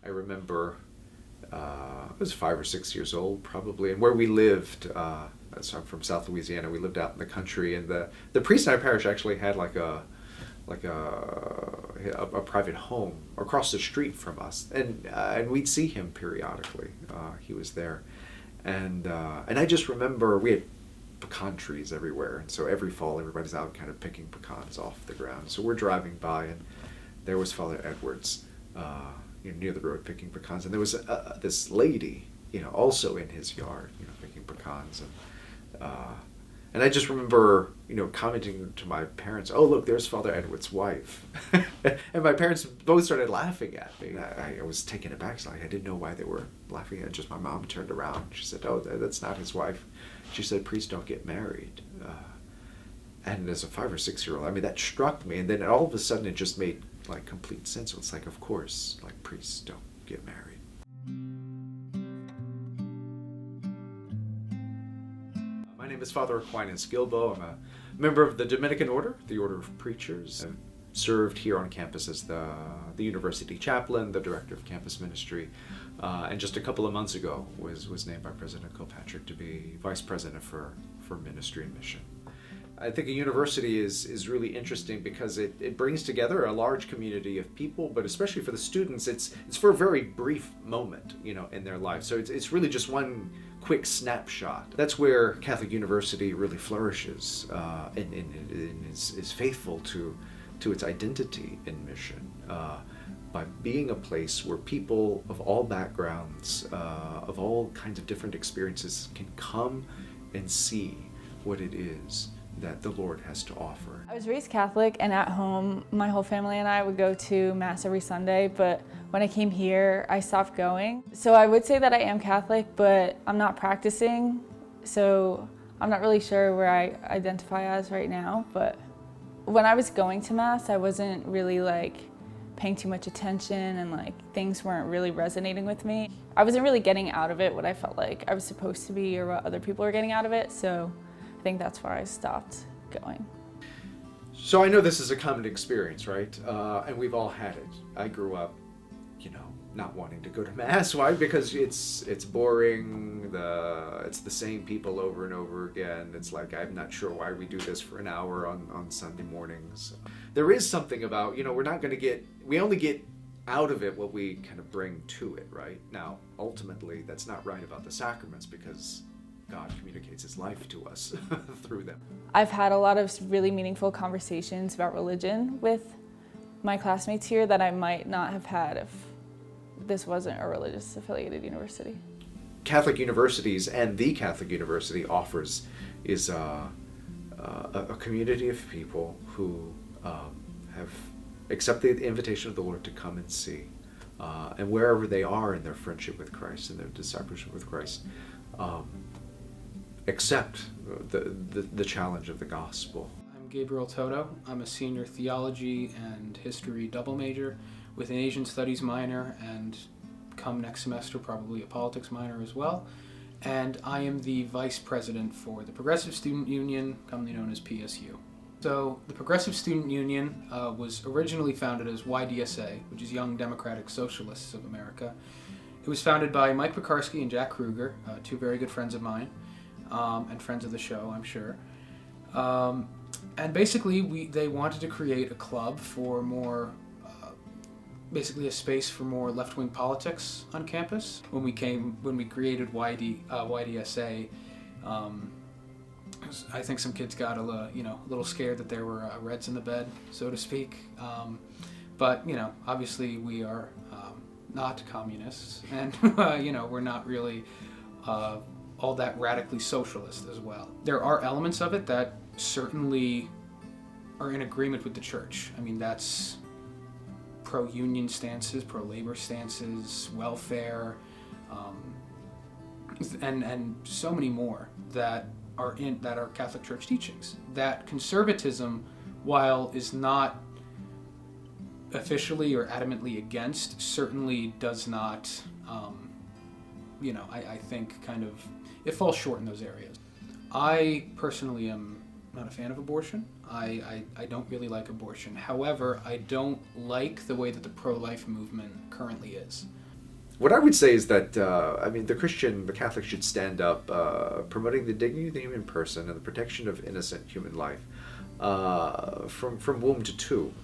I remember I was 5 or 6 years old probably, and where we lived, so I'm from South Louisiana, we lived out in the country, and the priest in our parish actually had like a private home across the street from us, and we'd see him periodically. He was there, and I just remember we had pecan trees everywhere, and so every fall everybody's out kind of picking pecans off the ground. So we're driving by, and there was Father Edwards, near the road picking pecans, and there was this lady, also in his yard, picking pecans, and I just remember, commenting to my parents, "Oh, look, there's Father Edward's wife," and my parents both started laughing at me. I was taken aback. So I didn't know why they were laughing at. Just my mom turned around. She said, "Oh, that's not his wife." She said, "Priests don't get married." And as a 5 or 6 year old, that struck me. And then all of a sudden, it just made complete sense. It's of course, priests don't get married. My name is Father Aquinas Gilbo. I'm a member of the Dominican Order, the Order of Preachers. I've served here on campus as the university chaplain, the director of campus ministry, and just a couple of months ago was named by President Kilpatrick to be vice president for ministry and mission. I think a university is really interesting because it brings together a large community of people, but especially for the students, it's for a very brief moment, in their life. So it's really just one quick snapshot. That's where Catholic University really flourishes and is faithful to its identity in mission by being a place where people of all backgrounds, of all kinds of different experiences can come and see what it is that the Lord has to offer. I was raised Catholic, and at home, my whole family and I would go to Mass every Sunday, but when I came here, I stopped going. So I would say that I am Catholic, but I'm not practicing, so I'm not really sure where I identify as right now. But when I was going to Mass, I wasn't really paying too much attention, and things weren't really resonating with me. I wasn't really getting out of it what I felt like I was supposed to be or what other people were getting out of it, so I think that's why I stopped going. So I know this is a common experience, right? And we've all had it. I grew up, not wanting to go to Mass. Why? Because it's boring. It's the same people over and over again. It's I'm not sure why we do this for an hour on Sunday mornings. There is something about, we only get out of it what we kind of bring to it, right? Now, ultimately, that's not right about the sacraments because God communicates his life to us through them. I've had a lot of really meaningful conversations about religion with my classmates here that I might not have had if this wasn't a religious affiliated university. Catholic universities and the Catholic University offers is a community of people who have accepted the invitation of the Lord to come and see, and wherever they are in their friendship with Christ and their discipleship with Christ, accept the challenge of the gospel. I'm Gabriel Toto. I'm a senior theology and history double major with an Asian studies minor, and come next semester probably a politics minor as well. And I am the vice president for the Progressive Student Union, commonly known as PSU. So the Progressive Student Union was originally founded as YDSA, which is Young Democratic Socialists of America. It was founded by Mike Pekarsky and Jack Kruger, two very good friends of mine, and friends of the show, I'm sure. And basically, they wanted to create a club for more, basically a space for more left-wing politics on campus. When we created YDSA, I think some kids got a little scared that there were Reds in the bed, so to speak. But obviously we are not communists, and we're not really all that radically socialist as well. There are elements of it that certainly are in agreement with the church. That's pro-union stances, pro-labor stances, welfare, and so many more that are Catholic Church teachings. That conservatism, while is not officially or adamantly against, certainly does not, I think kind of, it falls short in those areas. I personally am not a fan of abortion. I don't really like abortion. However, I don't like the way that the pro-life movement currently is. What I would say is that, the Catholic should stand up promoting the dignity of the human person and the protection of innocent human life from womb to tomb,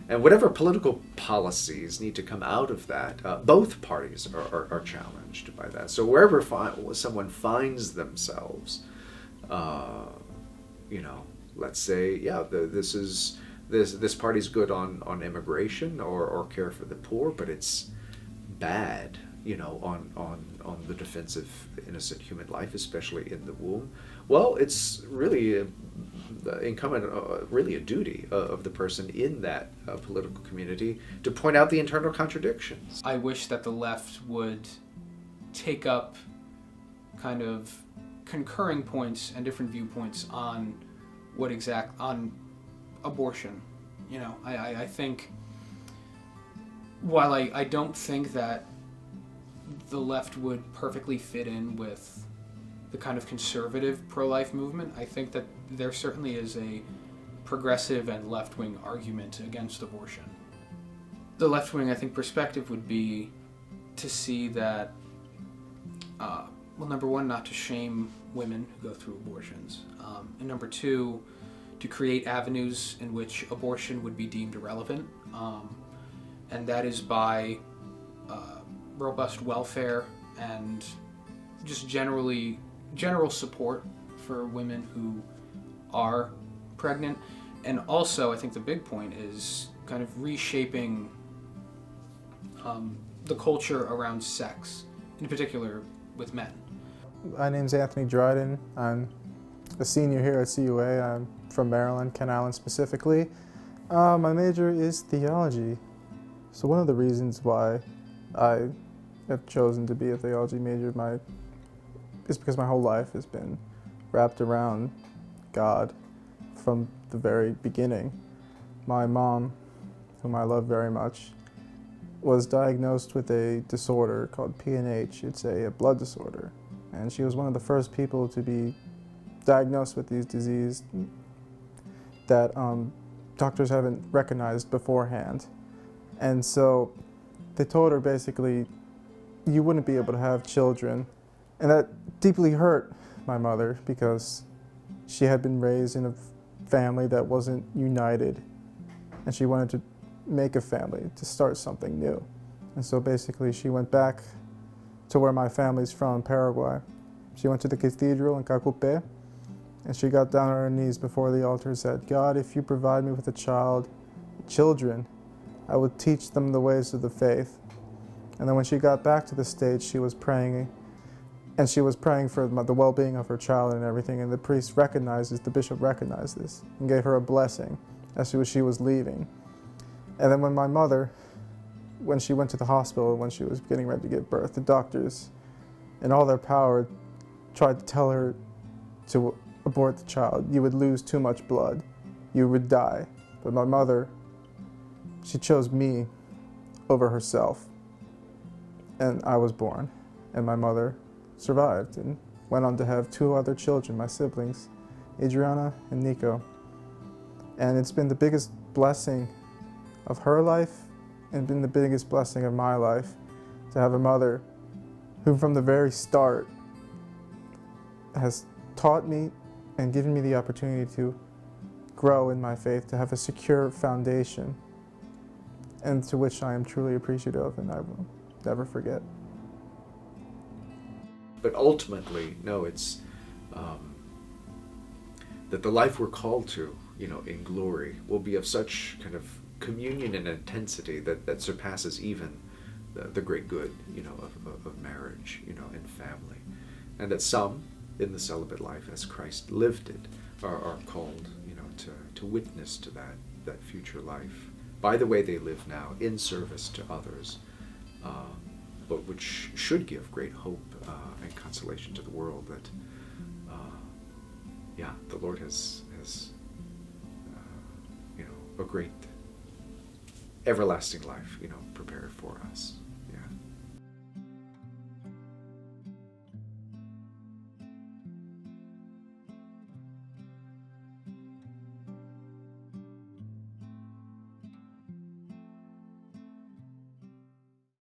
And whatever political policies need to come out of that, both parties are challenged by that. So wherever someone finds themselves, let's say, this party's good on immigration or care for the poor, but it's bad, on the defense of innocent human life, especially in the womb. Well, it's really incumbent, really a duty of the person in that political community to point out the internal contradictions. I wish that the left would take up kind of concurring points and different viewpoints on on abortion. I think, while I don't think that the left would perfectly fit in with the kind of conservative pro-life movement, I think that there certainly is a progressive and left-wing argument against abortion. The left-wing, I think, perspective would be to see that, number one, not to shame women who go through abortions, and number two, to create avenues in which abortion would be deemed irrelevant, and that is by robust welfare and just general support for women who are pregnant. And also, I think the big point is kind of reshaping the culture around sex, in particular with men. My name's Anthony Dryden. I'm a senior here at CUA. I'm from Maryland, Kent Island specifically. My major is theology. So one of the reasons why I have chosen to be a theology major is because my whole life has been wrapped around God from the very beginning. My mom, whom I love very much, was diagnosed with a disorder called PNH. It's a blood disorder. And she was one of the first people to be diagnosed with these diseases that doctors haven't recognized beforehand. And so they told her basically, you wouldn't be able to have children. And that deeply hurt my mother because she had been raised in a family that wasn't united. And she wanted to make a family, to start something new. And so basically she went back to where my family's from, Paraguay. She went to the cathedral in Cacupe, and she got down on her knees before the altar and said, God, if you provide me with children, I would teach them the ways of the faith. And then when she got back to the States, she was praying, and she was praying for the well-being of her child and everything, and the bishop recognized this and gave her a blessing as she was leaving. And then when my mother, when she went to the hospital, when she was getting ready to give birth, the doctors, in all their power, tried to tell her to abort the child. You would lose too much blood. You would die. But my mother, she chose me over herself. And I was born. And my mother survived and went on to have 2 other children, my siblings, Adriana and Nico. And it's been the biggest blessing of her life and been the biggest blessing of my life to have a mother who from the very start has taught me and given me the opportunity to grow in my faith, to have a secure foundation, and to which I am truly appreciative and I will never forget. But ultimately, it's that the life we're called to, in glory, will be of such kind of communion and intensity that surpasses even the great good, of marriage, and family. And that some in the celibate life, as Christ lived it, are called, to witness to that future life by the way they live now, in service to others, but which should give great hope and consolation to the world that, the Lord has a great everlasting life, prepared for us.